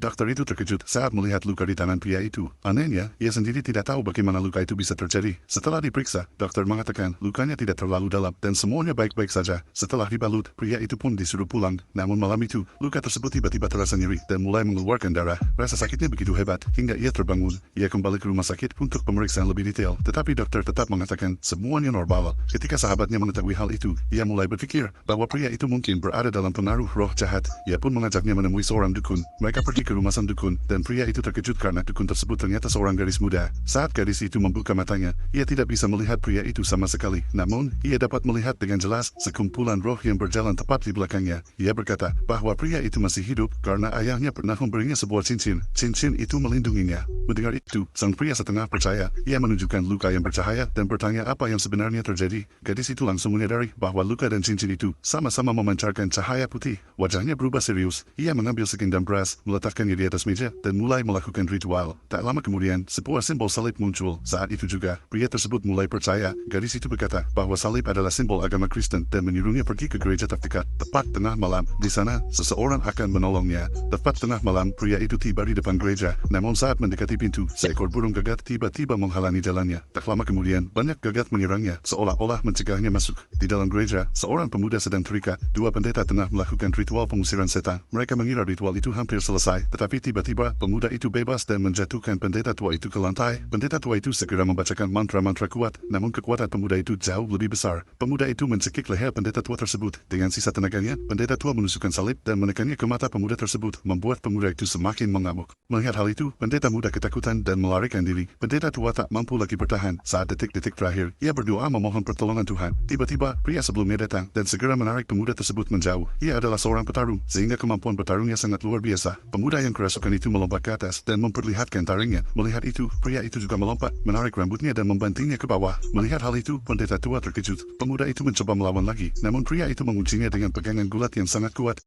Dokter itu terkejut saat melihat luka di tangan pria itu. Anehnya, ia sendiri tidak tahu bagaimana luka itu bisa terjadi. Setelah diperiksa, dokter mengatakan lukanya tidak terlalu dalam dan semuanya baik-baik saja. Setelah dibalut, pria itu pun disuruh pulang. Namun malam itu, luka tersebut tiba-tiba terasa nyeri dan mulai mengeluarkan darah. Rasa sakitnya begitu hebat hingga ia terbangun. Ia kembali ke rumah sakit untuk pemeriksaan lebih detail. Tetapi dokter tetap mengatakan semuanya normal. Ketika sahabatnya mengetahui hal itu, ia mulai berpikir bahwa pria itu mungkin berada dalam pengaruh roh jahat. Ia pun mengajaknya menemui seorang dukun. Mereka pergi ke rumah sang dukun, dan pria itu terkejut karena dukun tersebut ternyata seorang gadis muda. Saat gadis itu membuka matanya, ia tidak bisa melihat pria itu sama sekali. Namun, ia dapat melihat dengan jelas sekumpulan roh yang berjalan tepat di belakangnya. Ia berkata bahwa pria itu masih hidup karena ayahnya pernah memberinya sebuah cincin. Cincin itu melindunginya. Mendengar itu, sang pria setengah percaya. Ia menunjukkan luka yang bercahaya dan bertanya apa yang sebenarnya terjadi. Gadis itu langsung menyadari bahwa luka dan cincin itu sama-sama memancarkan cahaya putih. Wajahnya berubah serius. Ia mengambil segenggam beras, meletakkannya di atas meja, dan mulai melakukan ritual. Tak lama kemudian, sebuah simbol salib muncul. Saat itu juga, pria tersebut mulai percaya. Gadis itu berkata bahwa salib adalah simbol agama Kristen dan menyuruhnya pergi ke gereja terdekat. Tepat tengah malam, di sana, seseorang akan menolongnya. Tepat tengah malam, pria itu tiba di depan gereja. Namun saat mendekati pintu, seekor burung gagak tiba-tiba menghalangi jalannya. Tak lama kemudian, banyak gagak menyerangnya, seolah-olah mencegahnya masuk. Di dalam gereja, seorang pemuda sedang terikat. Dua pendeta tengah melakukan ritual pengusiran setan. Mereka mengira ritual itu hampir selesai, tetapi tiba-tiba pemuda itu bebas dan menjatuhkan pendeta tua itu ke lantai. Pendeta tua itu segera membacakan mantra-mantra kuat, namun kekuatan pemuda itu jauh lebih besar. Pemuda itu mencekik leher pendeta tua tersebut. Dengan sisa tenaganya, pendeta tua menusukkan salib dan menekannya ke mata pemuda tersebut, membuat pemuda itu semakin mengamuk. Melihat hal itu, pendeta muda ketakutan dan melarikan diri. Pendeta tua tak mampu lagi bertahan. Saat detik-detik terakhir, ia berdoa memohon pertolongan Tuhan. Tiba-tiba, pria sebelumnya datang dan segera menarik pemuda tersebut menjauh. Ia adalah seorang petarung, sehingga kemampuan bertarungnya sangat luar biasa. Pemuda yang kerasukan itu melompat ke atas dan memperlihatkan taringnya. Melihat itu, pria itu juga melompat, menarik rambutnya dan membantingnya ke bawah. Melihat hal itu, pendeta tua terkejut. Pemuda itu mencoba melawan lagi, namun pria itu menguncinya dengan pegangan gulat yang sangat kuat.